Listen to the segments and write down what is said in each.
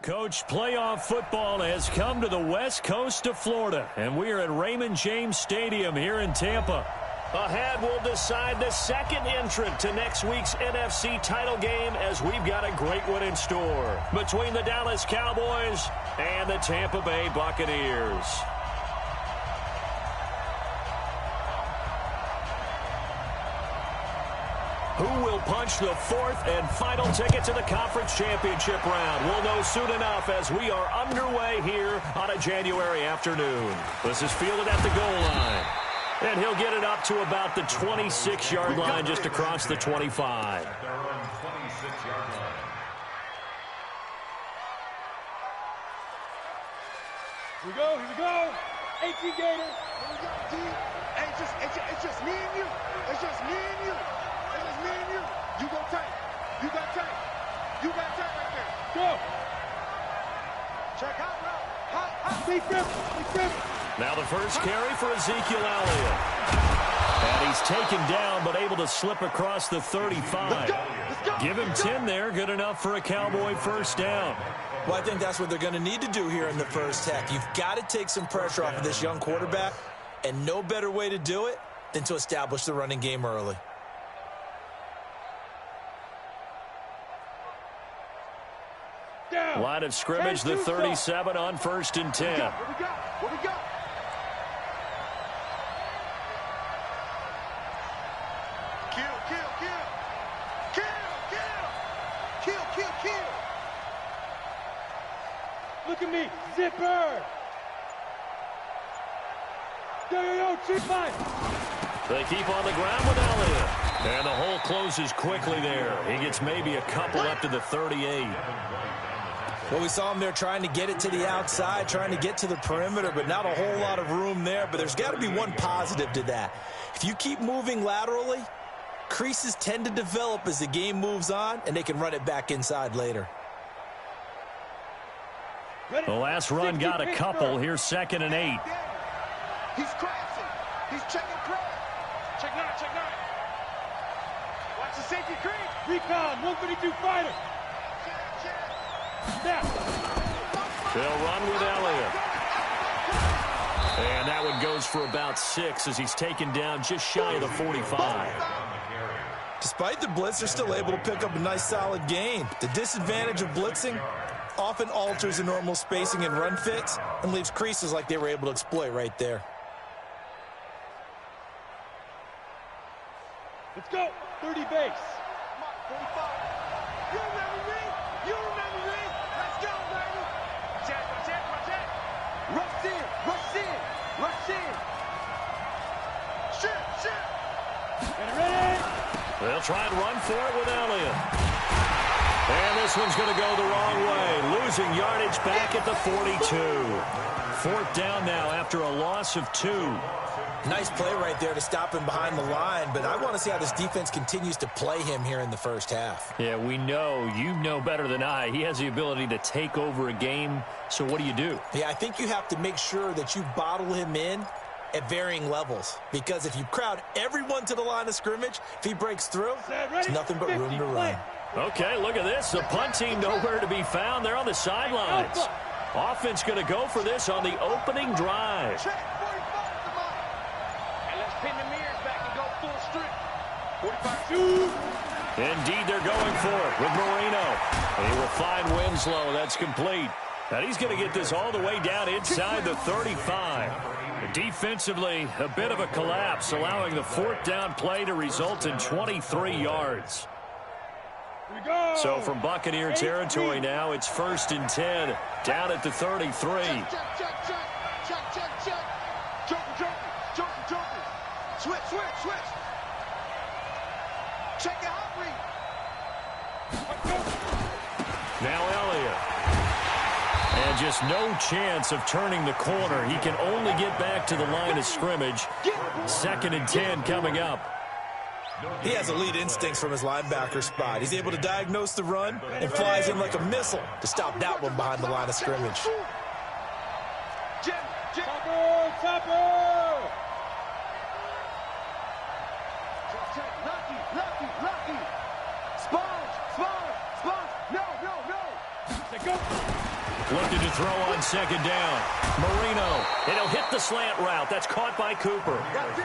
Coach, playoff football has come to the west coast of Florida, and we are at Raymond James Stadium here in Tampa. Ahead, we'll decide the second entrant to next week's NFC title game, as we've got a great one in store between the Dallas Cowboys and the Tampa Bay Buccaneers. Who will punch the fourth and final ticket to the conference championship round? We'll know soon enough as we are underway here on a January afternoon. This is fielded at the goal line. And he'll get it up to about the 26-yard line, just across the 25. Here we go, here we go. 18 Gators. Here we go, D. Hey, it's just me and you. It's just me and you. It's just me and you. You go tight. You got tight. You got tight right there. Go. Check out route. Hot. Big grip. Now the first carry for Ezekiel Elliott. And he's taken down, but able to slip across the 35. Let's go. Give him 10 there. Good enough for a Cowboy first down. Well, I think that's what they're going to need to do here in the first half. You've got to take some pressure off of this young quarterback, and no better way to do it than to establish the running game early. Down. Line of scrimmage, the 37 on 1st and 10. Where we go? Kill. Look at me, zipper. Yo, They keep on the ground with Elliott. And the hole closes quickly there. He gets maybe a couple up to the 38. Well, we saw him there trying to get it to the outside, trying to get to the perimeter, but not a whole lot of room there. But there's got to be one positive to that. If you keep moving laterally, creases tend to develop as the game moves on, and they can run it back inside later. The last run got a couple. Here's 2nd and 8. He's crashing. He's checking crash. Check 9. Watch the safety creep. Recon, 152 fighter. Snap. They'll run with Elliott. And that one goes for about 6 as he's taken down just shy of the 45. Despite the blitz, they're still able to pick up a nice solid gain. The disadvantage of blitzing often alters the normal spacing and run fits and leaves creases like they were able to exploit right there. Let's go. 30 base. 45. You remember me? Let's go, baby. Check. Rush in. Shit. Get ready. They'll try and run for it with Elliott. And this one's going to go the wrong way. Losing yardage back at the 42. 4th down now after a loss of 2. Nice play right there to stop him behind the line, but I want to see how this defense continues to play him here in the first half. Yeah, we know. You know better than I. He has the ability to take over a game. So what do? Yeah, I think you have to make sure that you bottle him in at varying levels, because if you crowd everyone to the line of scrimmage, if he breaks through, there's nothing but room to run. Okay, look at this. The punt team nowhere to be found. They're on the sidelines. Offense going to go for this on the opening drive. Pin the mirrors back and go full strip. 45. Indeed, they're going for it with Marino. He will find Winslow. That's complete. And he's going to get this all the way down inside the 35. Defensively, a bit of a collapse, allowing the 4th down play to result in 23 yards. So from Buccaneer territory now, it's 1st and 10, down at the 33. Switch. Check your hot read. Now Elliott. And just no chance of turning the corner. He can only get back to the line of scrimmage. 2nd and 10 coming up. He has elite instincts from his linebacker spot. He's able to diagnose the run and flies in like a missile to stop that one behind the line of scrimmage. Topper! Lucky! Sponge! No! Go! throw on second down. Marino, and he'll hit the slant route. That's caught by Cooper.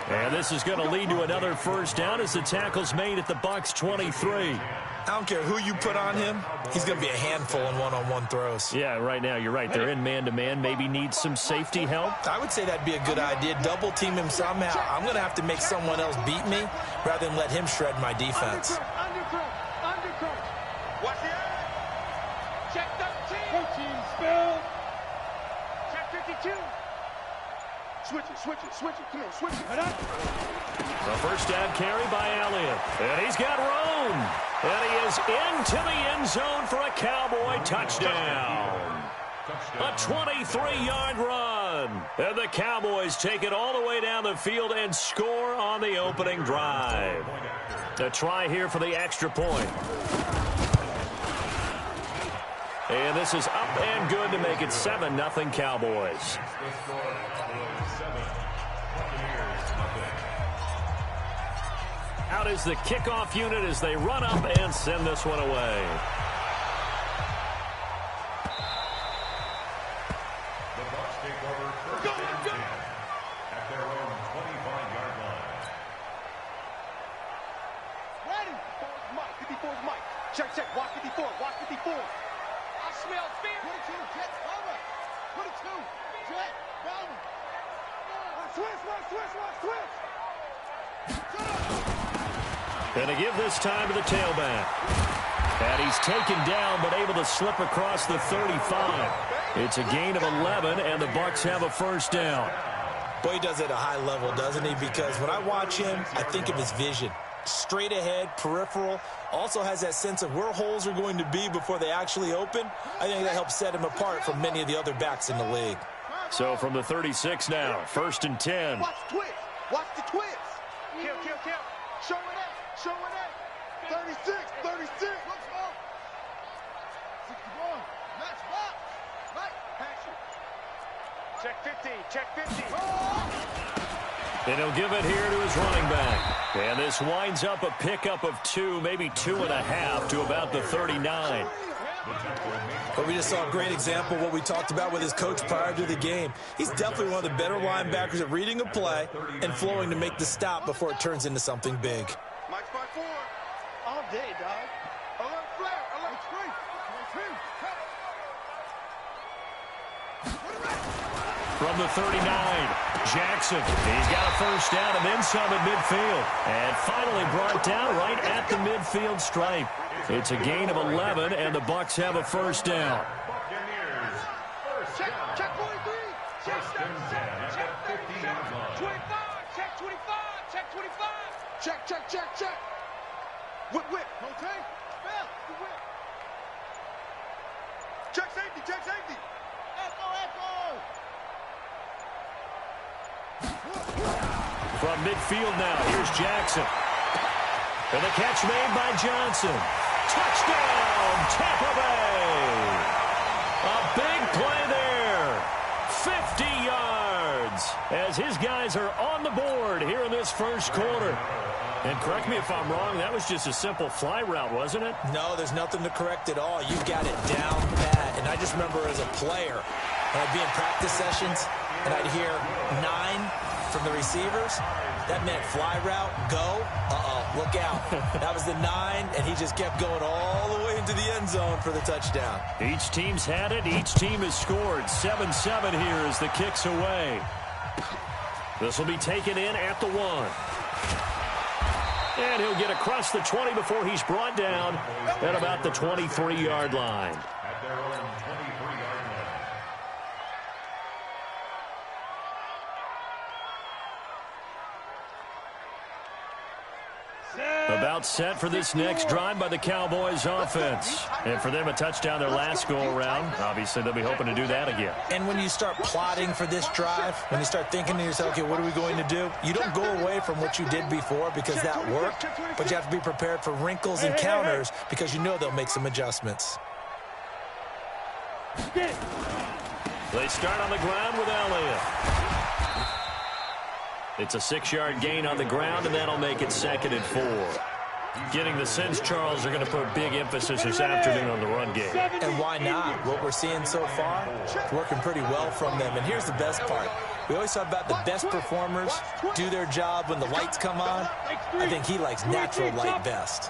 And this is going to lead to another first down as the tackle's made at the Bucs 23. I don't care who you put on him. He's going to be a handful in one-on-one throws. Yeah, right now, you're right. They're in man-to-man. Maybe needs some safety help. I would say that'd be a good idea. Double team him somehow. I'm going to have to make someone else beat me rather than let him shred my defense. Undercut. Watch the edge. Check 13. 14 spill. Check 52. Switch it. Come on, switch it. The first down carry by Elliott. And he's got room. And he is into the end zone for a Cowboy touchdown. A 23-yard run. And the Cowboys take it all the way down the field and score on the opening drive. A try here for the extra point. And this is up and good to make it 7-0 Cowboys. Out is the kickoff unit as they run up and send this one away. The Bucs take over first and 10 at their own 25-yard line. Ready. 54's Mike. Check. Watch 54. I smell fear. 22, Jets, cover. 22, Jet, cover. Switch. Going to give this time to the tailback. And he's taken down but able to slip across the 35. It's a gain of 11, and the Bucs have a first down. Boy, he does it at a high level, doesn't he? Because when I watch him, I think of his vision. Straight ahead, peripheral, also has that sense of where holes are going to be before they actually open. I think that helps set him apart from many of the other backs in the league. So from the 36 now, first and 10. Watch the twist. Kill. Show it up. 36. Let's go. 61. Next box. Right. Check 50. And he'll give it here to his running back. And this winds up a pickup of 2, maybe 2.5 to about the 39. But we just saw a great example of what we talked about with his coach prior to the game. He's definitely one of the better linebackers at reading a play and flowing to make the stop before it turns into something big. Mike's by 4. All day, dog. Alert flare. Alert 3. From the 39, Jackson. He's got a first down and then some at midfield. And finally brought down right at the midfield stripe. It's a gain of 11, and the Bucs have a first down. Check 43. Check 25. Check. Whip. Okay. Bell. The whip. Check safety. Echo. From midfield now, here's Jackson. And the catch made by Johnson. Touchdown, Tampa Bay. A big play there. 50 yards as his guys are on the board here in this first quarter. And correct me if I'm wrong, that was just a simple fly route, wasn't it? No, there's nothing to correct at all. You've got it down pat. And I just remember as a player, when I'd be in practice sessions, and I'd hear 9 from the receivers. That meant fly route, go, look out. That was the 9, and he just kept going all the way into the end zone for the touchdown. Each team's had it. Each team has scored. 7-7 here as the kick's away. This will be taken in at the 1. And he'll get across the 20 before he's brought down at about the 23-yard line. At their own 23-yard line. About set for this next drive by the Cowboys offense. And for them, a touchdown their last go-around. Obviously, they'll be hoping to do that again. And when you start plotting for this drive, when you start thinking to yourself, okay, what are we going to do? You don't go away from what you did before because that worked, but you have to be prepared for wrinkles and counters because you know they'll make some adjustments. They start on the ground with Elliott. It's a 6-yard gain on the ground, and that'll make it 2nd and 4. Getting the sense, Charles, are going to put big emphasis this afternoon on the run game. And why not? What we're seeing so far is working pretty well from them. And here's the best part. We always talk about the best performers do their job when the lights come on. I think he likes natural light best.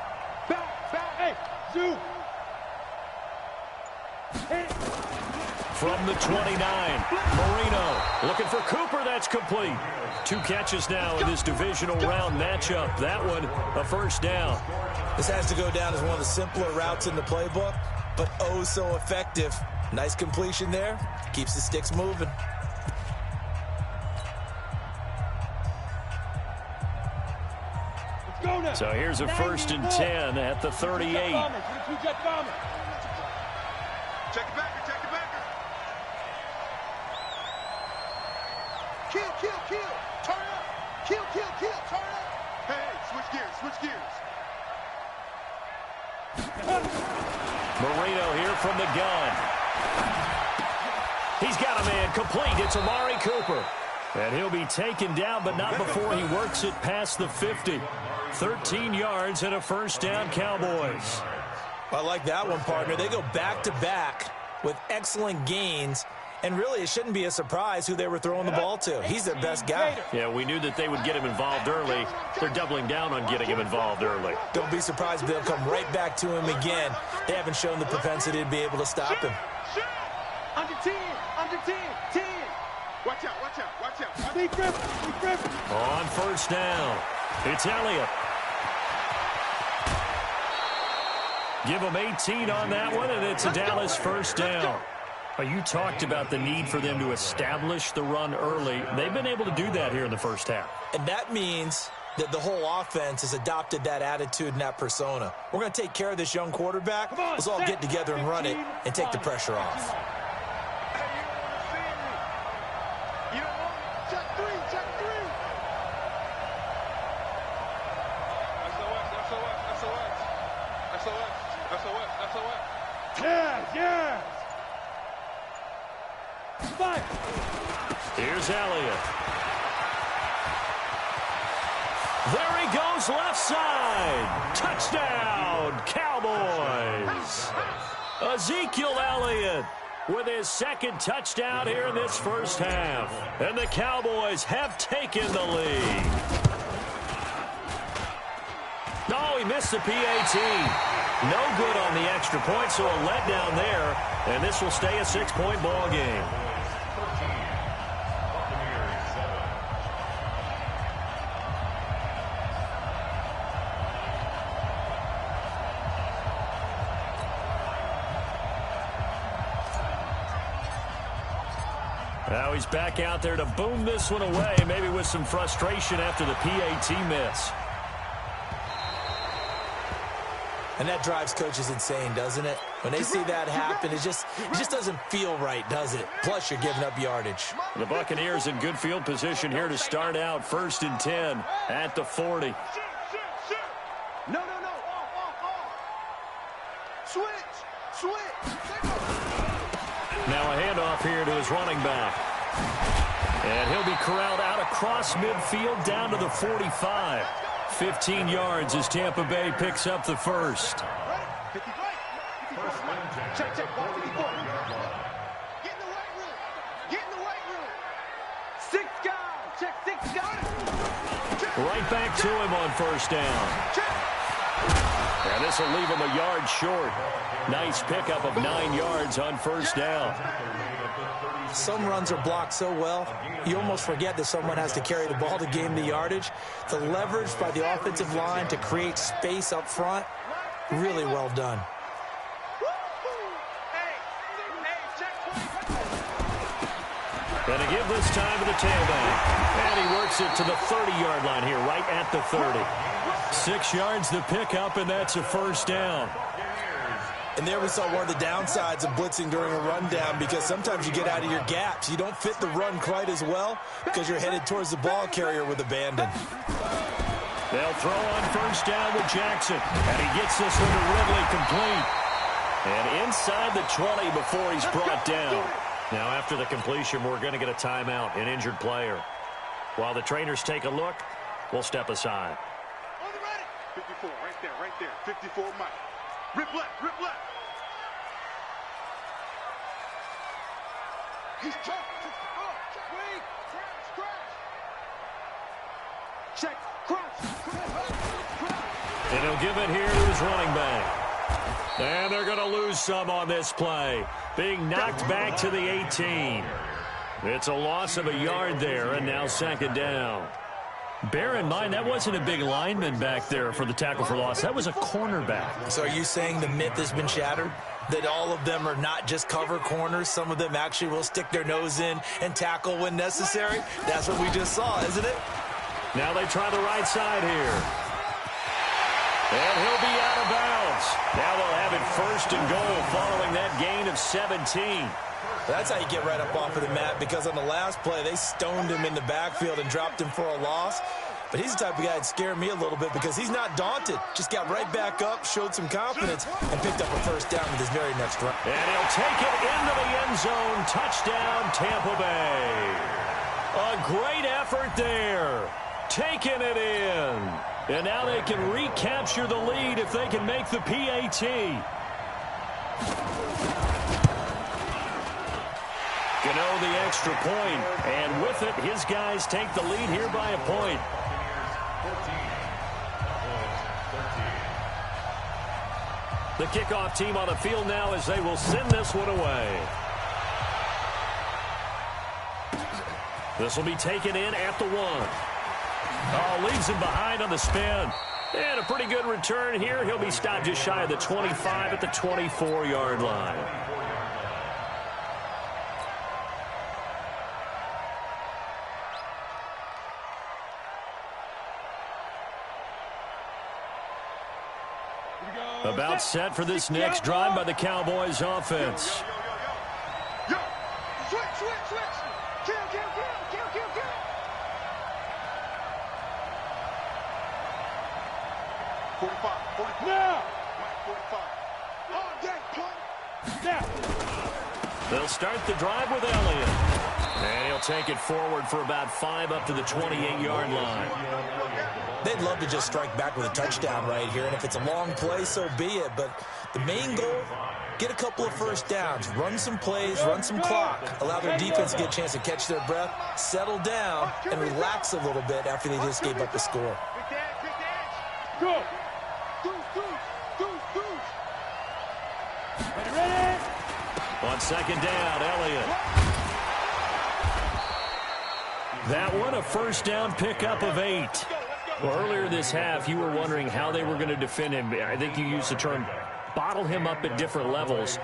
From the 29, Marino looking for Cooper. That's complete. 2 catches now in this divisional round matchup. That one, a first down. This has to go down as one of the simpler routes in the playbook, but oh so effective. Nice completion there. Keeps the sticks moving. So here's a 1st and 10 at the 38. Check it back. Kill. Turn up. Kill. Turn up. Hey, switch gears. Marino here from the gun. He's got a man complete. It's Amari Cooper. And he'll be taken down, but not before he works it past the 50. 13 yards and a first down, Cowboys. I like that one, partner. They go back-to-back with excellent gains. And really, it shouldn't be a surprise who they were throwing the ball to. He's their best guy. Yeah, we knew that they would get him involved early. They're doubling down on getting him involved early. Don't be surprised if they'll come right back to him again. They haven't shown the propensity to be able to stop him. Under 10. 10. Watch out. On first down, it's Elliott. Give him 18 on that one, and it's a Dallas first down. You talked about the need for them to establish the run early. They've been able to do that here in the first half. And that means that the whole offense has adopted that attitude and that persona. We're going to take care of this young quarterback. Let's all get together and run it and take the pressure off. Yeah. Here's Elliott. There he goes, left side. Touchdown, Cowboys. Ezekiel Elliott with his 2nd touchdown here in this first half. And the Cowboys have taken the lead. Oh, he missed the PAT. No good on the extra point, so a letdown there. And this will stay a 6-point ball game. Now he's back out there to boom this one away, maybe with some frustration after the PAT miss. And that drives coaches insane, doesn't it? When they see that happen, it just doesn't feel right, does it? Plus, you're giving up yardage. The Buccaneers in good field position here to start out. 1st and 10 at the 40. No. Switch. Now a handoff here to his running back. And he'll be corralled out across midfield down to the 45. 15 yards as Tampa Bay picks up the first. Check. Get in the weight room. 6 guys. Check 6 guys. Right back to him on first down. And this will leave him a yard short. Nice pickup of 9 yards on first down. Some runs are blocked so well, you almost forget that someone has to carry the ball to gain the yardage. The leverage by the offensive line to create space up front, really well done. And to give this time to the tailback. And he works it to the 30-yard line here, right at the 30. 6 yards the pickup, and that's a first down. And there we saw one of the downsides of blitzing during a rundown, because sometimes you get out of your gaps. You don't fit the run quite as well because you're headed towards the ball carrier with abandon. They'll throw on first down with Jackson. And he gets this one to Ridley complete. And inside the 20 before he's brought down. Now after the completion, we're going to get a timeout, an injured player. While the trainers take a look, we'll step aside. On the ready. 54, right there. 54 Mike. Rip left. He's choking. Wait. Crash. Check. Crash. And he'll give it here to his running back. And they're going to lose some on this play. Being knocked back to the 18. It's a loss of a yard there, and now second down. Bear in mind, that wasn't a big lineman back there for the tackle for loss. That was a cornerback. So are you saying the myth has been shattered? That all of them are not just cover corners? Some of them actually will stick their nose in and tackle when necessary? That's what we just saw, isn't it? Now they try the right side here. And he'll be out of bounds. Now they'll have it first and goal following that gain of 17. That's how you get right up off of the mat, because on the last play, they stoned him in the backfield and dropped him for a loss. But he's the type of guy that scared me a little bit because he's not daunted. Just got right back up, showed some confidence, and picked up a first down with his very next run. And he'll take it into the end zone. Touchdown, Tampa Bay. A great effort there. Taking it in. And now they can recapture the lead if they can make the PAT. Gano the extra point, and with it, his guys take the lead here by a point. The kickoff team on the field now as they will send this one away. This will be taken in at the 1. Oh, leaves him behind on the spin. And a pretty good return here. He'll be stopped just shy of the 25 at the 24-yard line. About set for this next drive by the Cowboys offense. Yo. Switch. Kill. 45. Now. 45. Oh, that play. Now. They'll start the drive with Elliott. And he'll take it forward for about 5 up to the 28-yard line. They'd love to just strike back with a touchdown right here, and if it's a long play, so be it. But the main goal, get a couple of first downs, run some plays, run some clock, allow their defense to get a chance to catch their breath, settle down, and relax a little bit after they just gave up a score. Go. Ready? On second down, Elliott. That one, a first down pickup of 8. Well, earlier this half, you were wondering how they were going to defend him. I think you used the term bottle him up at different levels.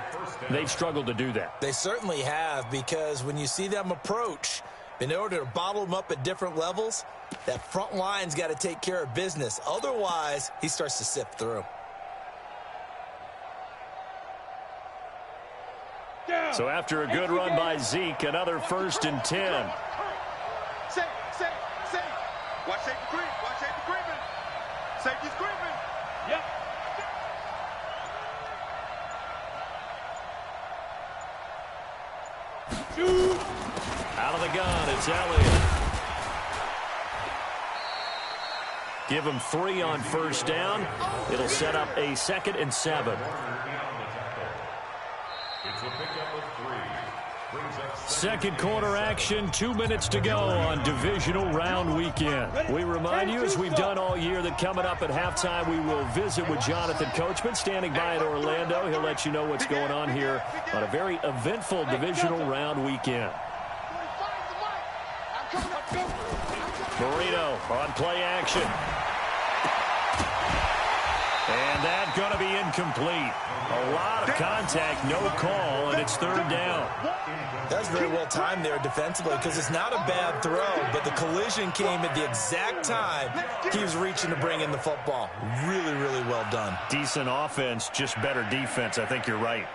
They've struggled to do that. They certainly have, because when you see them approach, in order to bottle him up at different levels, that front line's got to take care of business. Otherwise, he starts to sift through. So after a good run by Zeke, another 1st and 10. Say. Watch safety creeping. Safety's creeping. Yep. Shoot. Out of the gun, it's Elliott. Give him 3 on first down. It'll set up a 2nd and 7. It's a pickup of 3. Second quarter action, 2 minutes to go on divisional round weekend. We remind you, as we've done all year, that coming up at halftime, we will visit with Jonathan Coachman, standing by in Orlando. He'll let you know what's going on here on a very eventful divisional round weekend. Marino on play action. And that's going to be incomplete. A lot of contact, no call, and it's 3rd down. That's very well timed there defensively, because it's not a bad throw, but the collision came at the exact time he was reaching to bring in the football. Really, really well done. Decent offense, just better defense. I think you're right.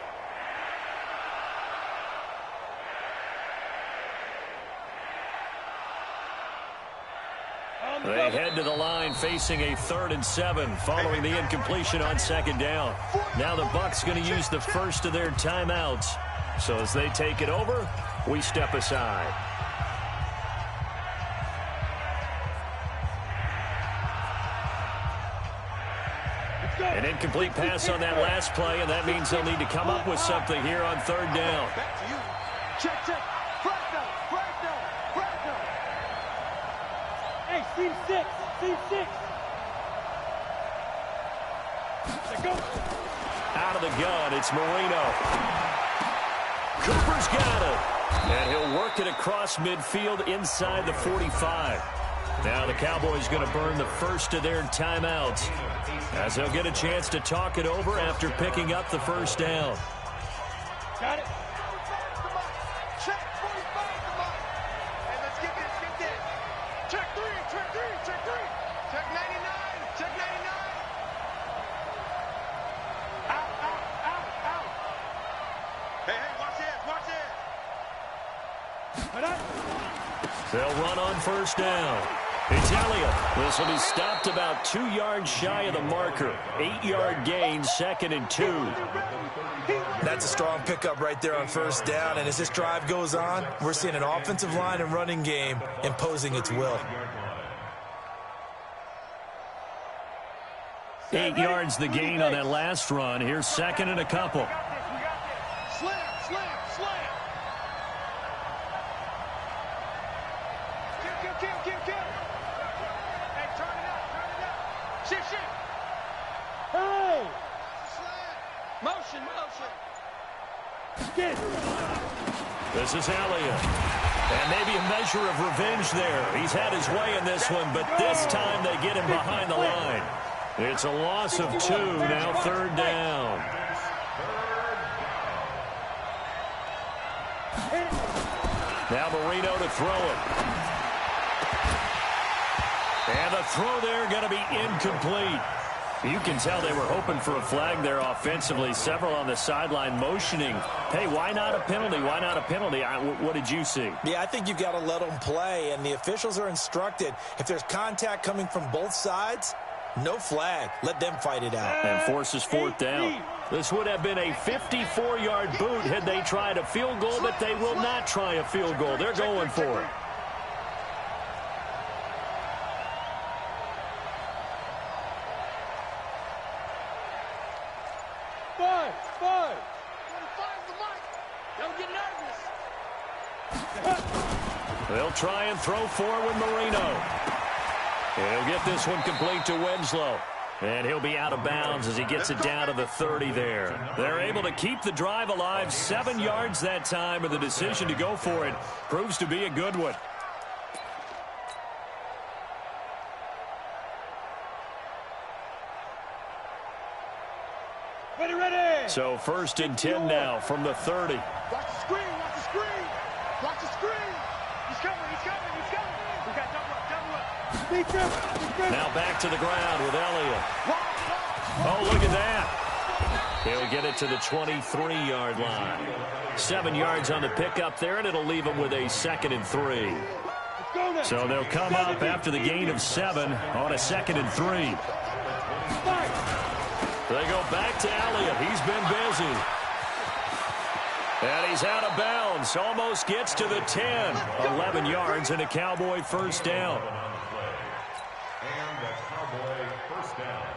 They head to the line facing a 3rd and 7 following the incompletion on 2nd down. Now the Bucs going to use the first of their timeouts. So as they take it over, we step aside. An incomplete pass on that last play, and that means they'll need to come up with something here on third down. Back to you. Check, check. Flag down, flag down, flag down. Hey, team 6, team 6. Let's go. Out of the gun, it's Marino. Cooper's got it. And he'll work it across midfield inside the 45. Now the Cowboys going to burn the first of their timeouts, as they'll get a chance to talk it over after picking up the first down. Got it. Check 45, come on. Hey, let's get this, get this. Check 3, check 3, check 3. Check 99, check 99. Out, out, out, out. Hey, hey, watch this, watch this. They'll run on first down. Italia. This will be stopped about 2 yards shy of the marker. 8-yard gain, 2nd and 2. That's a strong pickup right there on first down, and as this drive goes on, we're seeing an offensive line and running game imposing its will. 8 yards the gain on that last run. Here's 2nd and a couple. Slam, slam, slam. Kill, kill, kill, kill, kill. Hey, turn it up, turn it up. Shift, shift. Hey. Slam. Motion, motion. Get. This is Elliott. And maybe a measure of revenge there. He's had his way in this one, but this time they get him behind the line. It's a loss of 2, now third down. Now Marino to throw it. And the throw there going to be incomplete. You can tell they were hoping for a flag there offensively. Several on the sideline motioning. Hey, why not a penalty? Why not a penalty? What did you see? Yeah, I think you've got to let them play, and the officials are instructed, if there's contact coming from both sides, no flag. Let them fight it out. And forces fourth down. This would have been a 54-yard boot had they tried a field goal, but they will not try a field goal. They're going for it. Five. The mic. Don't get nervous. They'll try and throw forward with Marino. He'll get this one complete to Winslow. And he'll be out of bounds as he gets it down to the 30 there. They're able to keep the drive alive. 7 yards that time, and the decision to go for it proves to be a good one. Ready. So 1st and 10 now from the 30. Watch the screen, watch the screen. Watch the screen. He's coming, he's coming, he's coming. We got double up. Now back to the ground with Elliott. Oh, look at that. He'll get it to the 23-yard line. 7 yards on the pickup there, and it'll leave him with a 2nd and 3. So they'll come up after the gain of 7 on a 2nd and 3. They go back to Elliott. He's been busy. And he's out of bounds. Almost gets to the 10. 11 yards and a Cowboy first down.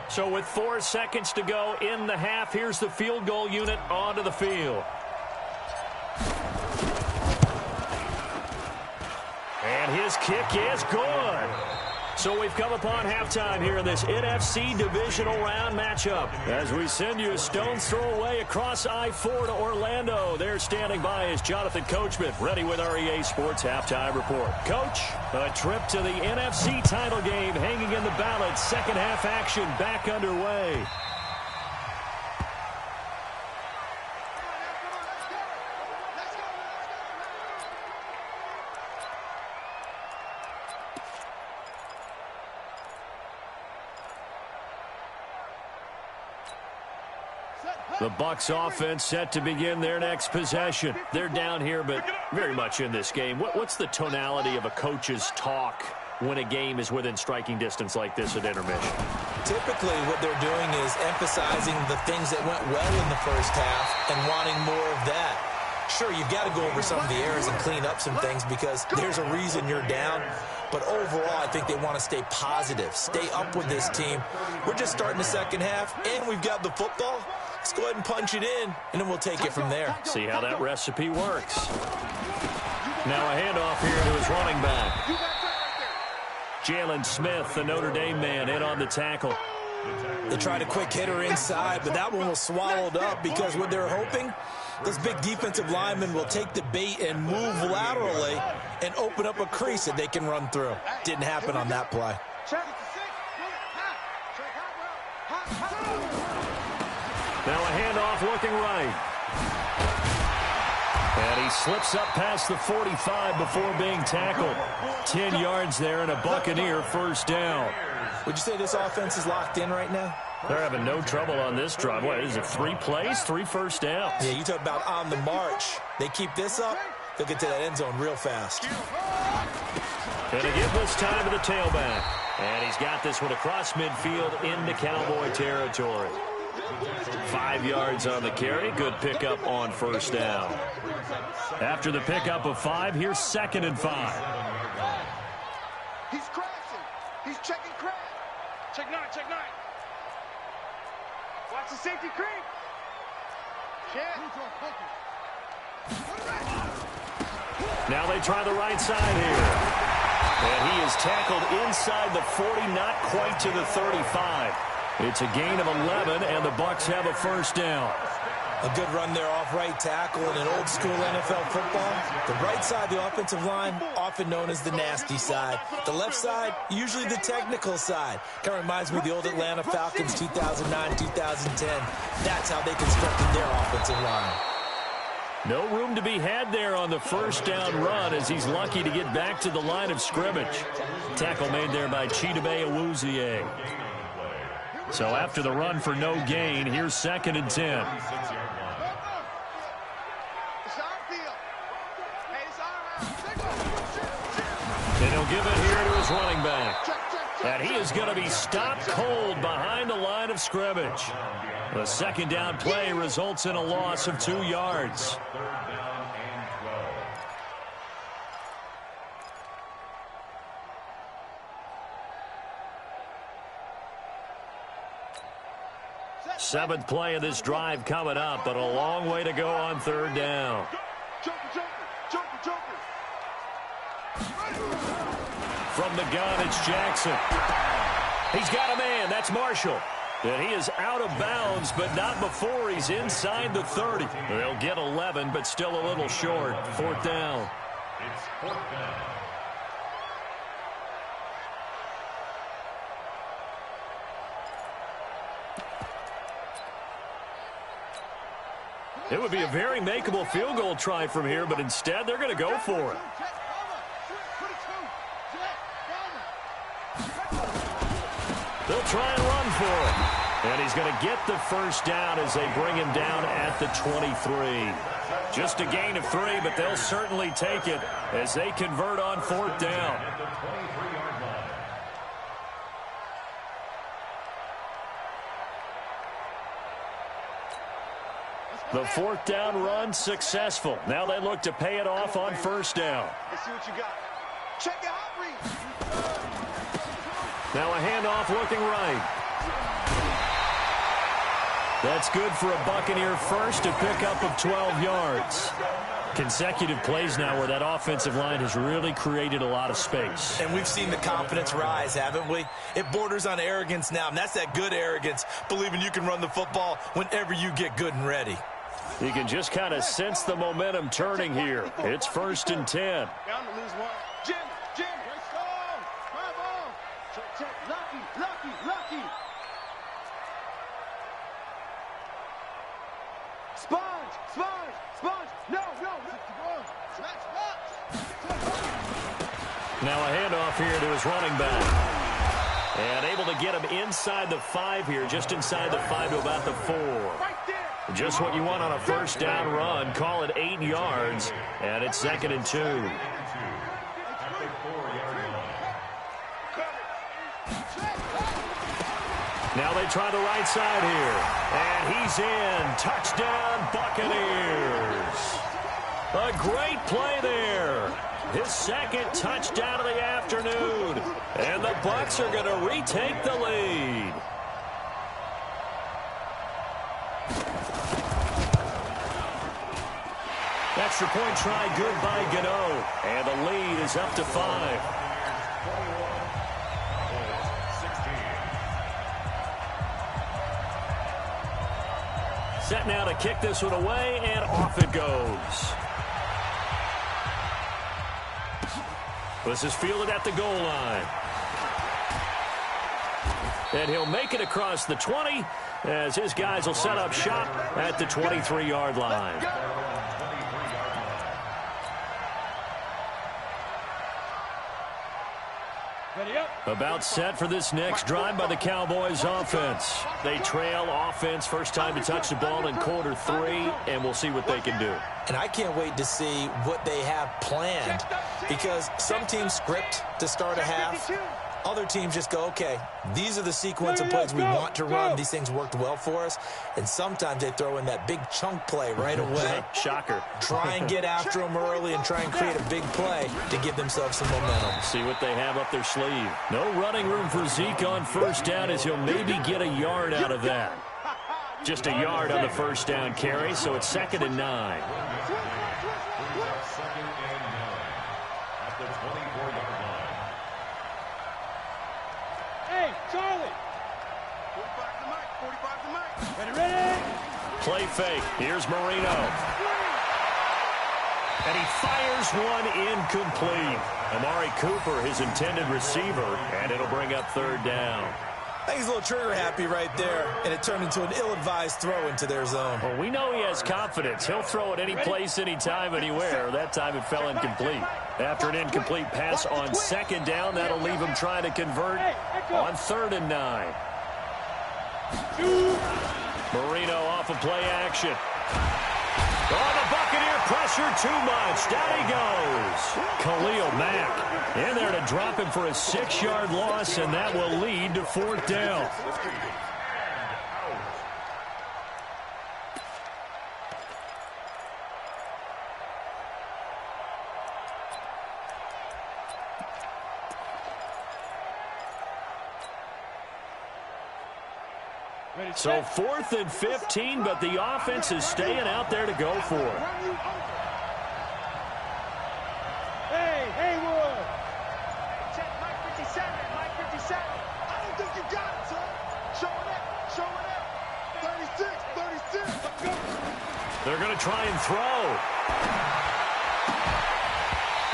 So with 4 seconds to go in the half, here's the field goal unit onto the field. And his kick is good. So we've come upon halftime here in this NFC divisional round matchup. As we send you a stone's throw away across I-4 to Orlando. There standing by is Jonathan Coachman, ready with our EA Sports Halftime Report. Coach, a trip to the NFC title game hanging in the balance. Second half action back underway. The Bucs offense set to begin their next possession. They're down here, but very much in this game. What's the tonality of a coach's talk when a game is within striking distance like this at intermission? Typically, what they're doing is emphasizing the things that went well in the first half and wanting more of that. Sure, you've got to go over some of the errors and clean up some things because there's a reason you're down. But overall, I think they want to stay positive, stay up with this team. We're just starting the second half, and we've got the football. Let's go ahead and punch it in, and then we'll take it from there. See how that recipe works. Now a handoff here to his running back. Jalen Smith, the Notre Dame man, in on the tackle. They tried a quick hitter inside, but that one was swallowed up because what they're hoping, those big defensive linemen will take the bait and move laterally and open up a crease that they can run through. Didn't happen on that play. Now a handoff looking right. And he slips up past the 45 before being tackled. 10 yards there and a Buccaneer first down. Would you say this offense is locked in right now? They're having no trouble on this drive. What is it, 3 plays, 3 first downs? Yeah, you talk about on the march. They keep this up, they'll get to that end zone real fast. Gonna give this time to the tailback. And he's got this one across midfield into Cowboy territory. 5 yards on the carry. Good pickup on first down. After the pickup of 5, here's 2nd and 5. He's crashing. He's checking crash. Check 9, check 9. Watch the safety creep. Check. Now they try the right side here. And he is tackled inside the 40, not quite to the 35. It's a gain of 11, and the Bucs have a first down. A good run there off right tackle in an old-school NFL football. The right side, the offensive line, often known as the nasty side. The left side, usually the technical side. Kind of reminds me of the old Atlanta Falcons 2009, 2010. That's how they constructed their offensive line. No room to be had there on the first down run as he's lucky to get back to the line of scrimmage. Tackle made there by Chidobe Awuzie. So after the run for no gain, here's 2nd and 10. And he'll give it here to his running back. And he is going to be stopped cold behind the line of scrimmage. The 2nd down play results in a loss of 2 yards. Seventh play of this drive coming up, but a long way to go on 3rd down. From the gun, it's Jackson. He's got a man. That's Marshall. And he is out of bounds, but not before he's inside the 30. They'll get 11, but still a little short. 4th down. It's 4th down. It would be a very makeable field goal try from here, but instead they're going to go for it. They'll try and run for it. And he's going to get the first down as they bring him down at the 23. Just a gain of 3, but they'll certainly take it as they convert on 4th down. The 4th down run successful. Now they look to pay it off on first down. Let's see what you got. Check it out, Reed. Now a handoff looking right. That's good for a Buccaneer first, a pickup of 12 yards. Consecutive plays now where that offensive line has really created a lot of space. And we've seen the confidence rise, haven't we? It borders on arrogance now, and that's that good arrogance, believing you can run the football whenever you get good and ready. You can just kind of sense the momentum turning here. It's 1st and 10. Bound to lose one. Jim, let's go. Bravo. Check. Lucky. Sponge. No. Now a handoff here to his running back. And able to get him inside the 5 here, just inside the 5 to about the 4. Right there. Just what you want on a first down run. Call it 8 yards, and it's 2nd and 2. Now they try the right side here. And he's in. Touchdown, Buccaneers. A great play there. his second touchdown of the afternoon. And the Bucs are going to retake the lead. Extra point try good by Gano. And the lead is up to 5. Set now to kick this one away, and off it goes. This is fielded at the goal line. And he'll make it across the 20 as his guys will set up shop at the 23-yard line. About set for this next drive by the Cowboys offense. They trail offense, first time to touch the ball in quarter 3, and we'll see what they can do. And I can't wait to see what they have planned, because some teams script to start a half. Other teams just go, okay, these are the sequence of plays we want to run. These things worked well for us. And sometimes they throw in that big chunk play right away. Shocker. Try and get after them early and try and create a big play to give themselves some momentum. See what they have up their sleeve. No running room for Zeke on first down, as he'll maybe get a yard out of that. Just a yard on the first down carry, so it's 2nd and 9. Play fake. Here's Marino. And he fires one incomplete. Amari Cooper, his intended receiver, and it'll bring up 3rd down. I think he's a little trigger happy right there, and it turned into an ill-advised throw into their zone. Well, we know he has confidence. He'll throw it any place, anytime, anywhere. That time it fell incomplete. After an incomplete pass on 2nd down, that'll leave him trying to convert on 3rd and 9. Marino off of play action. Oh, the Buccaneer pressure too much. Down he goes. Khalil Mack in there to drop him for a 6-yard loss, and that will lead to 4th down. So 4th and 15, but the offense is staying out there to go for it. Hey, Haywood. Check Mike 57, Mike 57. I don't think you got it, son. Show it up. 36, let's go. They're going to try and throw.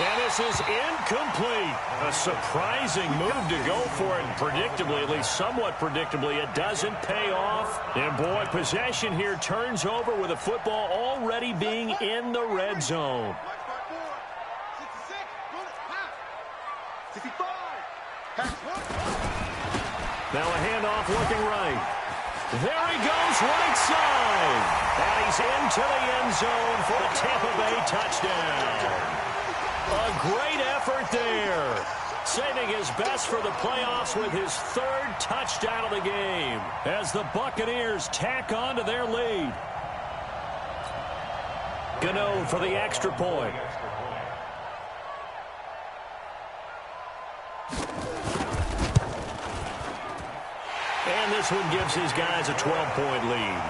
And this is incomplete. A surprising move to go for it. And predictably, at least somewhat predictably, it doesn't pay off. And boy, possession here turns over with the football already being in the red zone. 65. Now a handoff looking right. There he goes, right side. And he's into the end zone for a Tampa Bay touchdown. A great effort there. Saving his best for the playoffs with his 3rd touchdown of the game as the Buccaneers tack on to their lead. Gano for the extra point. And this one gives his guys a 12-point lead.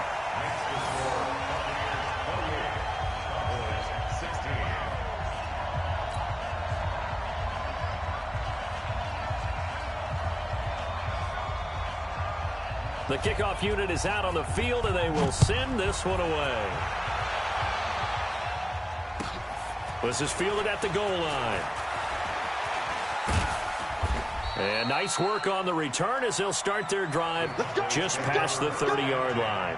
The kickoff unit is out on the field, and they will send this one away. This is fielded at the goal line. And nice work on the return as they'll start their drive just past the 30-yard line.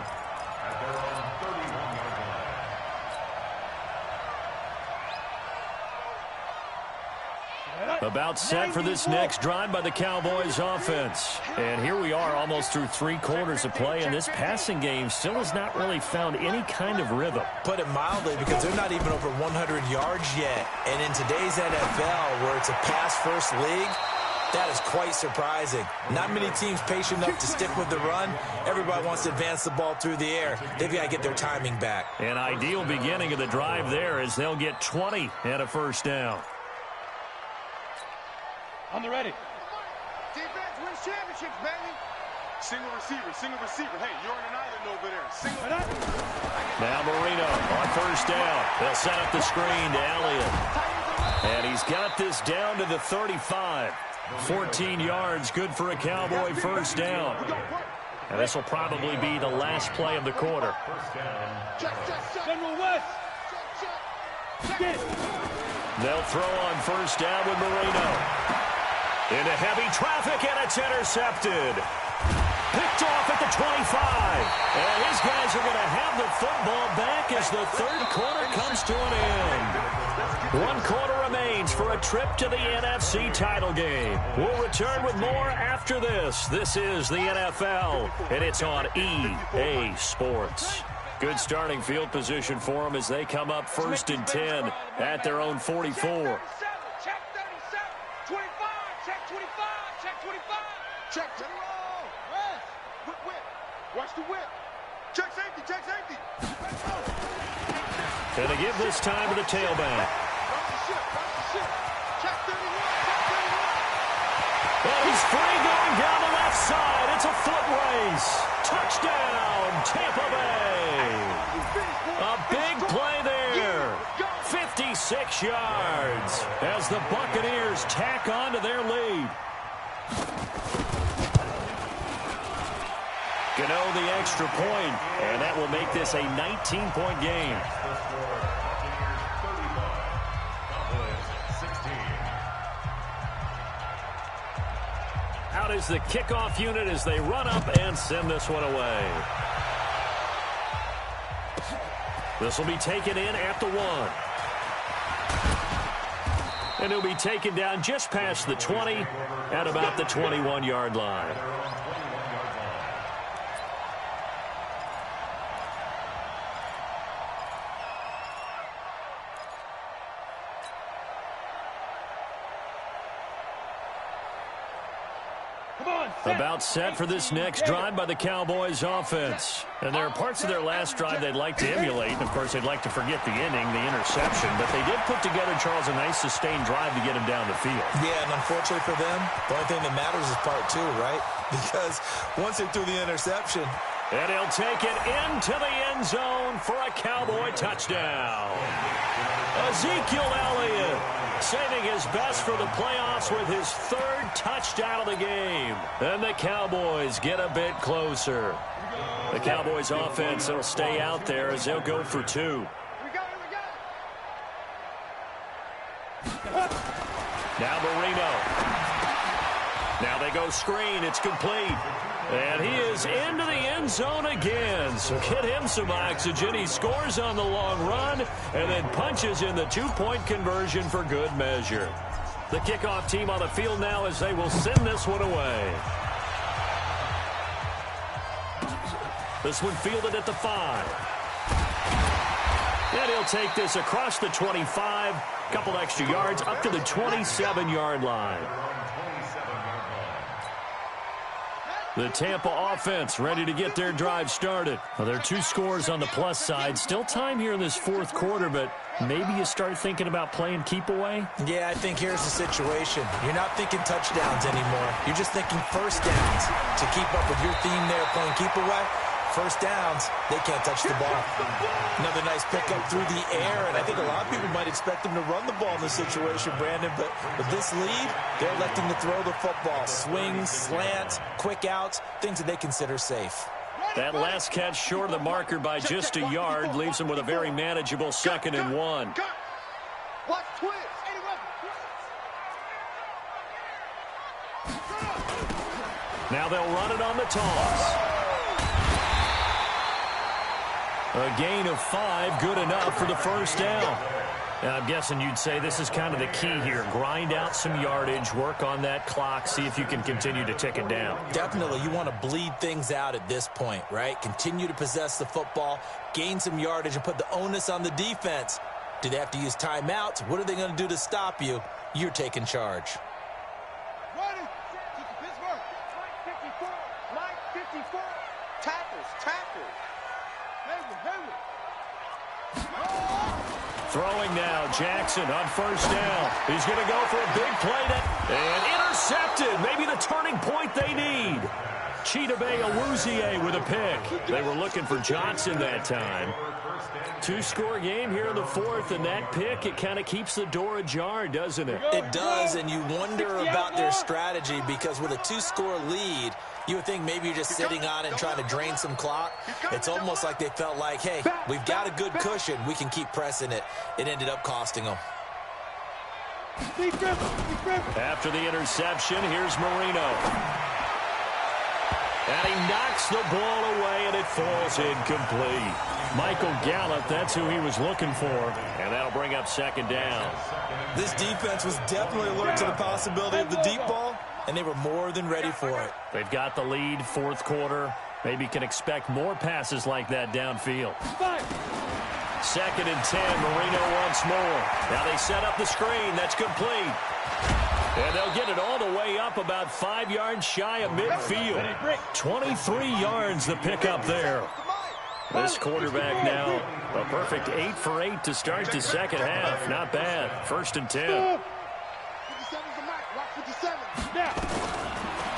About set for this next drive by the Cowboys offense. And here we are almost through 3 quarters of play, and this passing game still has not really found any kind of rhythm. Put it mildly, because they're not even over 100 yards yet. And in today's NFL, where it's a pass-first league, that is quite surprising. Not many teams patient enough to stick with the run. Everybody wants to advance the ball through the air. They've got to get their timing back. An ideal beginning of the drive there as they'll get 20 and a first down. On the ready. Defense wins championships, baby. Single receiver. Hey, you're on an island over there. Single. Now Marino on first down. They'll set up the screen to Elliott. And he's got this down to the 35. 14 yards, good for a Cowboy first down. And this will probably be the last play of the quarter. General West. They'll throw on first down with Marino. Into heavy traffic, and it's intercepted. Picked off at the 25. And his guys are going to have the football back as the third quarter comes to an end. 1 quarter remains for a trip to the NFC title game. We'll return with more after this. This is the NFL, and it's on EA Sports. Good starting field position for them as they come up 1st and 10 at their own 44. Check 37. 25. Check 25. Check 25. Check general. Whip. Watch the whip. Check safety. And they give this time to the tailback. Check 31. And he's free going down the left side. It's a foot race. Touchdown, Tampa Bay. A big play there. 56 yards as the Buccaneers tack on to their lead. Gano the extra point, and that will make this a 19-point game. Out is the kickoff unit as they run up and send this one away. This will be taken in at the 1. And it'll be taken down just past the 20 at about the 21-yard line. About set for this next drive by the Cowboys offense. And there are parts of their last drive they'd like to emulate. And, of course, they'd like to forget the inning, the interception. But they did put together, Charles, a nice sustained drive to get him down the field. Yeah, and unfortunately for them, the only thing that matters is part 2, right? Because once they threw the interception. And he'll take it into the end zone for a Cowboy touchdown. Ezekiel Elliott saving his best for the playoffs with his 3rd touchdown of the game. And the Cowboys get a bit closer. The Cowboys offense will stay out there as they'll go for 2. Now Marino. Now they go screen. It's complete. And he is into the end zone again. So get him some oxygen. He scores on the long run and then punches in the 2-point conversion for good measure. The kickoff team on the field now as they will send this one away. This one fielded at the 5. And he'll take this across the 25. Couple extra yards up to the 27-yard line. The Tampa offense ready to get their drive started. Well, there are 2 scores on the plus side. Still time here in this 4th quarter, but maybe you start thinking about playing keep away? Yeah, I think here's the situation. You're not thinking touchdowns anymore. You're just thinking first downs. To keep up with your theme there, playing keep away, first downs, they can't touch the ball. Another nice pickup through the air, and I think a lot of people might expect them to run the ball in this situation, Brandon, but with this lead, they're electing to throw the football. Swings, slants, quick outs, things that they consider safe. That last catch short of the marker by just a yard leaves them with a very manageable 2nd and 1. Watch twist. Now they'll run it on the toss. A gain of 5, good enough for the first down. Now, I'm guessing you'd say this is kind of the key here. Grind out some yardage, work on that clock, see if you can continue to tick it down. Definitely. You want to bleed things out at this point, right? Continue to possess the football, gain some yardage, and put the onus on the defense. Do they have to use timeouts? What are they going to do to stop you? You're taking charge. Ready. Pittsburgh. Line 54. Tackles. Throwing now, Jackson on first down. He's going to go for a big play and Intercepted. Maybe the turning point they need. Chidobe Awuzie with a pick. They were looking for Johnson that time. Two-score game here in the fourth, and that pick, it kind of keeps the door ajar, doesn't it? It does, and you wonder about their strategy because with a two-score lead, you would think maybe you're just sitting on it and trying to drain some clock. It's almost like they felt like, hey, we've got a good cushion. We can keep pressing it. It ended up costing them. After the interception, here's Marino. And he knocks the ball away, and it falls incomplete. Michael Gallup, that's who he was looking for. And that'll bring up second down. This defense was definitely alert to the possibility of the deep ball, and they were more than ready for it. They've got the lead, fourth quarter. Maybe can expect more passes like that downfield. Second and 10, Marino once more. Now they set up the screen. That's complete. And they'll get it all the way up about 5 yards shy of midfield. 23 yards the pickup there. This quarterback now a perfect 8 for 8 to start the second half. Not bad. First and 10.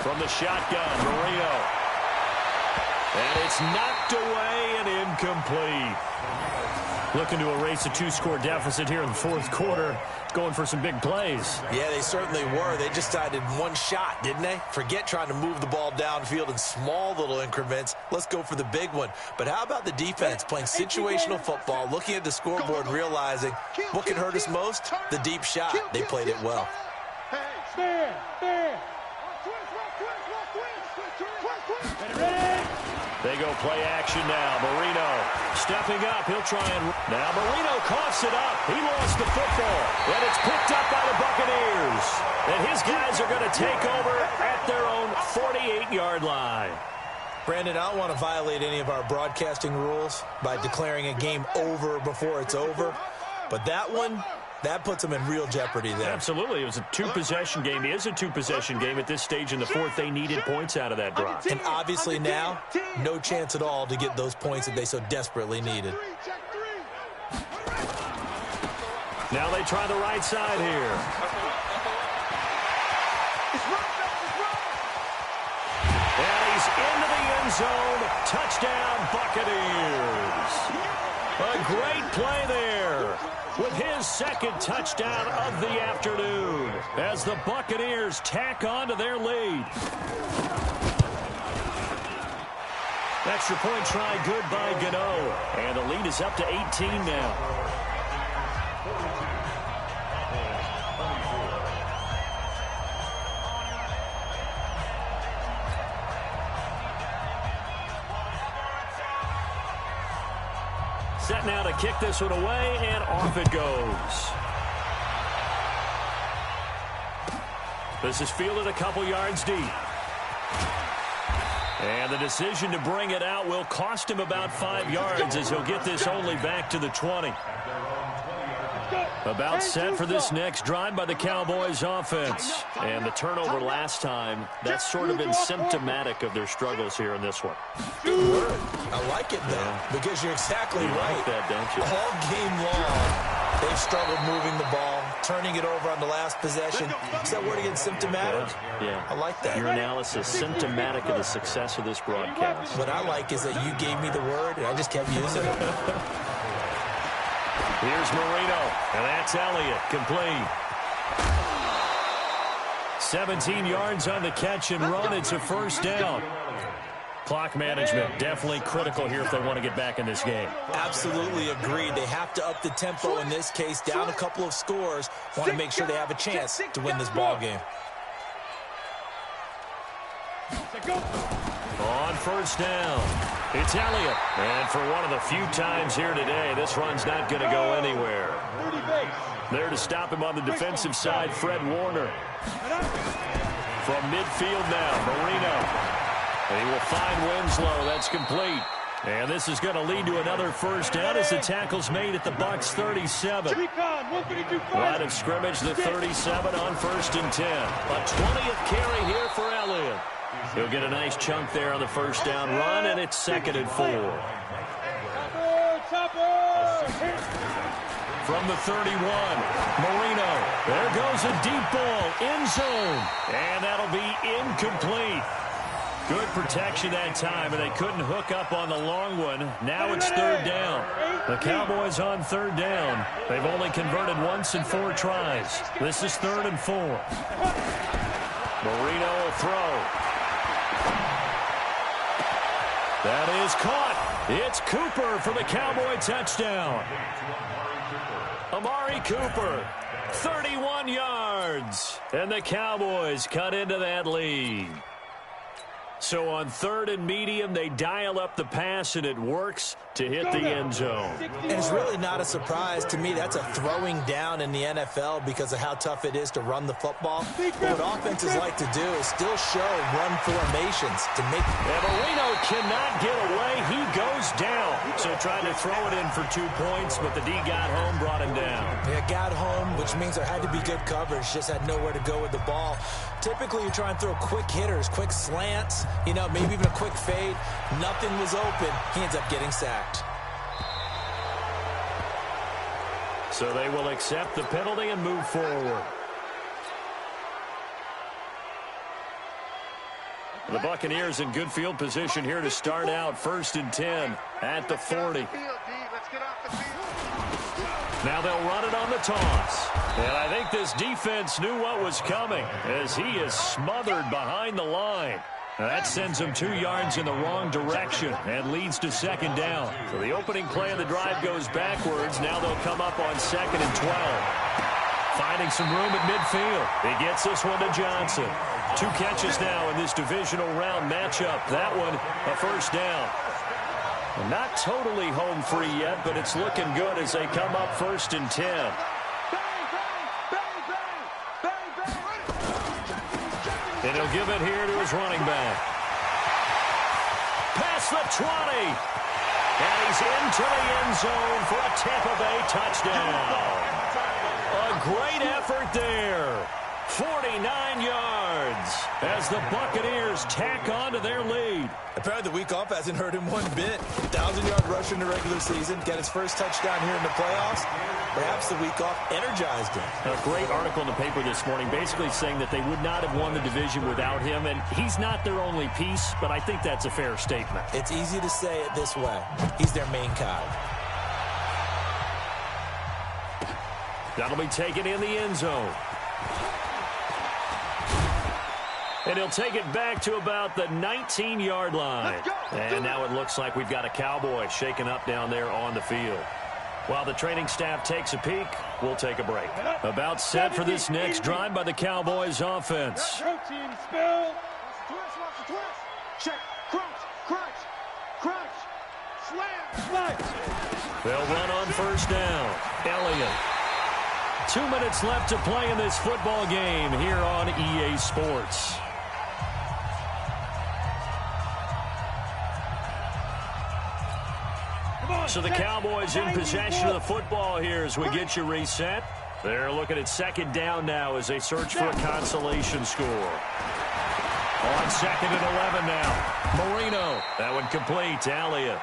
From the shotgun, Marino. And it's knocked away and incomplete. Looking to erase a two-score deficit here in the fourth quarter. Going for some big plays. Yeah, they certainly were. They just decided one shot, didn't they? Forget trying to move the ball downfield in small little increments. Let's go for the big one. But how about the defense playing situational football, looking at the scoreboard, realizing what can hurt us most? The deep shot. They played it well. They go play action now. Marino stepping up. He'll try and... Now Marino coughs it up. He lost the football. And it's picked up by the Buccaneers. And his guys are going to take over at their own 48-yard line. Brandon, I don't want to violate any of our broadcasting rules by declaring a game over before it's over. But that one... that puts them in real jeopardy there. Absolutely. It was a two-possession game. It is a two-possession game at this stage in the fourth. They needed points out of that drive. And obviously now, no chance at all to get those points that they so desperately needed. Now they try the right side here. And he's into the end zone. Touchdown, Buccaneers. A great play there. With his second touchdown of the afternoon as the Buccaneers tack on to their lead. Extra point try good by Gano. And the lead is up to 18 now. Set now to kick this one away, and off it goes. This is fielded a couple yards deep. And the decision to bring it out will cost him about 5 yards as he'll get this only back to the 20. About set for this next drive by the Cowboys offense. And the turnover last time, that's sort of been symptomatic of their struggles here in this one. Good word. I like it, though, because you're exactly right. Like that, don't you? All game long, they've struggled moving the ball, turning it over on the last possession. Is that word again, symptomatic? Yeah. I like that. Your analysis, symptomatic of the success of this broadcast. What I like is that you gave me the word, and I just kept using it. Here's Marino, and that's Elliott, complete. 17 yards on the catch and run. It's a first down. Clock management, definitely critical here if they want to get back in this game. Absolutely agreed. They have to up the tempo in this case, down a couple of scores. Want to make sure they have a chance to win this ball game. On first down, it's Elliott. And for one of the few times here today, this run's not going to go anywhere. There to stop him on the defensive side, Fred Warner. From midfield now, Marino. And he will find Winslow. That's complete. And this is going to lead to another first down as the tackle's made at the Bucs 37. Line of scrimmage, the 37 on first and 10. A 20th carry here for Elliott. He'll get a nice chunk there on the first down run, and it's 2nd and 4. from the 31. Marino, there goes a deep ball, end zone, and that'll be incomplete. Good protection that time, and they couldn't hook up on the long one. Now it's third down. The Cowboys on third down. They've only converted once in 4 tries. This is 3rd and 4. Marino will throw. That is caught. It's Cooper for the Cowboy touchdown. Amari Cooper, 31 yards. And the Cowboys cut into that lead. So on 3rd and medium, they dial up the pass, and it works to hit the end zone. And it's really not a surprise to me. That's a throwing down in the NFL because of how tough it is to run the football. But what offenses like to do is still show run formations to make. And Marino cannot get away. He goes down. So trying to throw it in for 2 points, but the D got home, brought him down. Yeah, got home, which means there had to be good coverage. Just had nowhere to go with the ball. Typically, you try and throw quick hitters, quick slants, maybe even a quick fade. Nothing was open. He ends up getting sacked. So they will accept the penalty and move forward. The Buccaneers in good field position here to start out. 1st and 10 at the 40. Now they'll run it on the toss. And I think this defense knew what was coming as he is smothered behind the line. Now that sends him 2 yards in the wrong direction and leads to 2nd down. So the opening play of the drive goes backwards. Now they'll come up on 2nd and 12. Finding some room at midfield. He gets this one to Johnson. 2 catches now in this divisional round matchup. That one a 1st down. Not totally home free yet, but it's looking good as they come up 1st and 10. And he'll give it here to his running back. Past the 20. And he's into the end zone for a Tampa Bay touchdown. A great effort there. 49 yards as the Buccaneers tack on to their lead. Apparently the week off hasn't hurt him one bit. 1,000-yard rusher in the regular season. Got his first touchdown here in the playoffs. Perhaps the week off energized him. A great article in the paper this morning basically saying that they would not have won the division without him. And he's not their only piece, but I think that's a fair statement. It's easy to say it this way. He's their main cog. That'll be taken in the end zone. And he'll take it back to about the 19-yard line. And now it looks like we've got a Cowboy shaken up down there on the field. While the training staff takes a peek, we'll take a break. About set for this next drive by the Cowboys offense. Protein spill. Watch the twist. Check. Crunch. Slam. Slice. They'll run on 1st down. Elliott. 2 minutes left to play in this football game here on EA Sports. So the Cowboys in possession of the football here as we get you reset. They're looking at 2nd down now as they search for a consolation score. On 2nd and 11 now. Marino. That one complete to Elliott.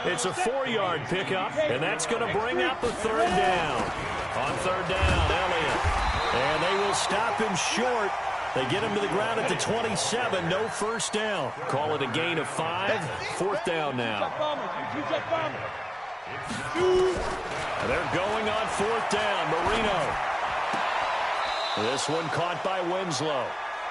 It's a 4-yard pickup, and that's going to bring up a 3rd down. On 3rd down, Elliott. And they will stop him short. They get him to the ground at the 27. No 1st down. Call it a gain of 5. 4th down now. They're going on 4th down. Marino. This one caught by Winslow.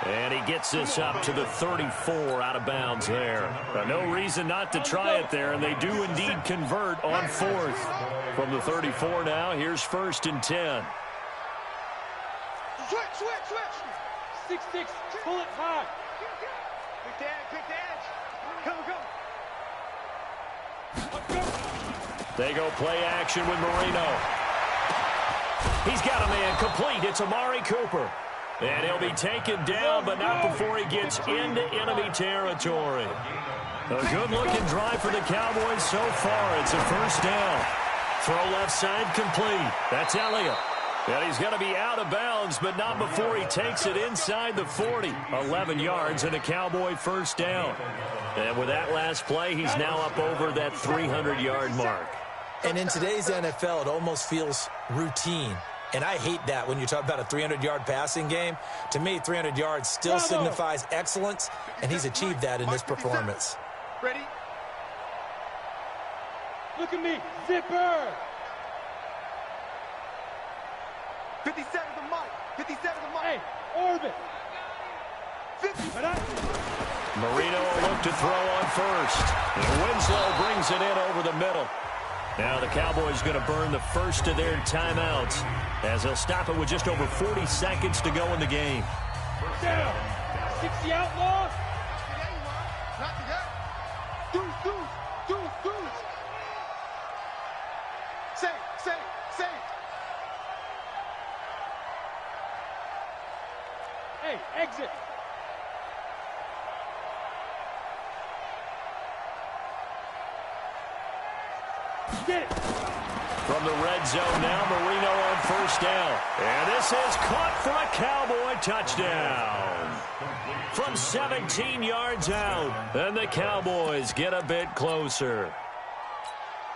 And he gets this up to the 34 out of bounds there. No reason not to try it there, and they do indeed convert on 4th. From the 34 now, here's 1st and 10. Switch. 6-6, pull it high. Pick the edge. Come. They go play action with Marino. He's got a man complete. It's Amari Cooper. And he'll be taken down, but not before he gets into enemy territory. A good-looking drive for the Cowboys so far. It's a 1st down. Throw left side complete. That's Elliott. And he's going to be out of bounds, but not before he takes it inside the 40. 11 yards and a Cowboy 1st down. And with that last play, he's now up over that 300-yard mark. And in today's NFL, it almost feels routine. And I hate that when you talk about a 300-yard passing game. To me, 300 yards still signifies excellence, and he's achieved that in this performance. Ready? Look at me. Zipper. 57 the mic. 57 the mic. Hey, orbit. 50. Marino will look to throw on first. And Winslow brings it in over the middle. Now the Cowboys going to burn the first of their timeouts as they'll stop it with just over 40 seconds to go in the game. Down. 60 outlaw. Not today. Deuce. Say. Hey, exit. Get it. From the red zone now, Marino on first down. And this is caught for a Cowboy touchdown. From 17 yards out, and the Cowboys get a bit closer.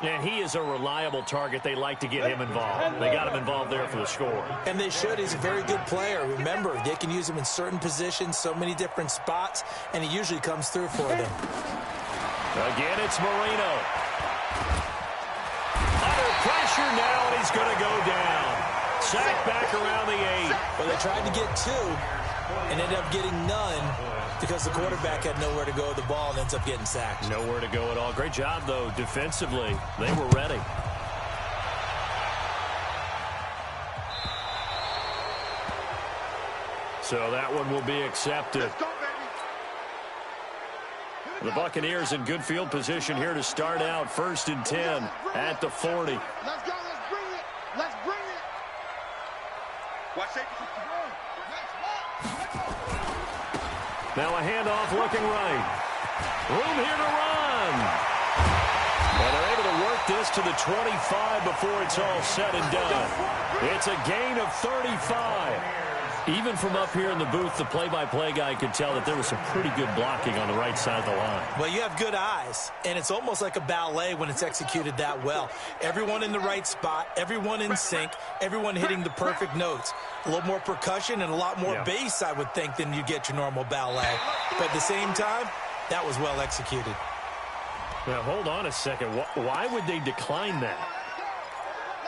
And he is a reliable target. They like to get him involved. They got him involved there for the score. And they should. He's a very good player. Remember, they can use him in certain positions, so many different spots, and he usually comes through for them. Again, it's Marino. Under pressure now, and he's going to go down. Sacked back around the 8. Well, they tried to get 2 and ended up getting none because the quarterback had nowhere to go with the ball and ends up getting sacked. Nowhere to go at all. Great job, though, defensively. They were ready. So that one will be accepted. Let's go, baby. The Buccaneers in good field position here to start out. 1st and 10 at the 40. Let's go. Let's bring it. Watch it. Now a handoff looking right. Room here to run. And they're able to work this to the 25 before it's all said and done. It's a gain of 35. Even from up here in the booth, the play-by-play guy could tell that there was some pretty good blocking on the right side of the line. Well, you have good eyes, and it's almost like a ballet when it's executed that well. Everyone in the right spot, everyone in sync, everyone hitting the perfect notes. A little more percussion and a lot more bass, I would think, than you get your normal ballet. But at the same time, that was well executed. Now, hold on a second. Why would they decline that,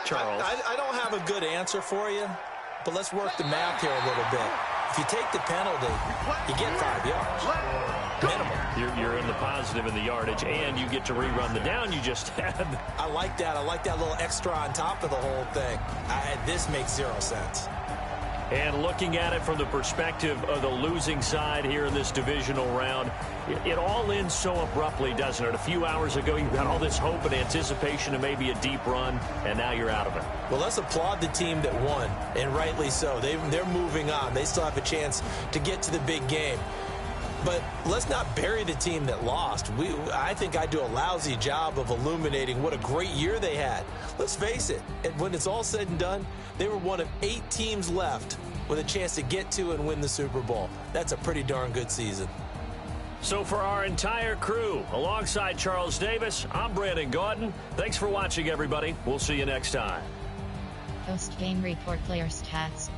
Charles? I don't have a good answer for you. But let's work the math here a little bit. If you take the penalty, you get 5 yards. Minimum. You're in the positive in the yardage, and you get to rerun the down you just had. I like that. I like that little extra on top of the whole thing. This makes 0 sense. And looking at it from the perspective of the losing side here in this divisional round, it all ends so abruptly, doesn't it? A few hours ago, you got all this hope and anticipation of maybe a deep run, and now you're out of it. Well, let's applaud the team that won, and rightly so. They're moving on. They still have a chance to get to the big game. But let's not bury the team that lost. I think I do a lousy job of illuminating what a great year they had. Let's face it, when it's all said and done, they were one of 8 teams left with a chance to get to and win the Super Bowl. That's a pretty darn good season. So for our entire crew, alongside Charles Davis, I'm Brandon Gaudin. Thanks for watching, everybody. We'll see you next time. Post-game report, player stats.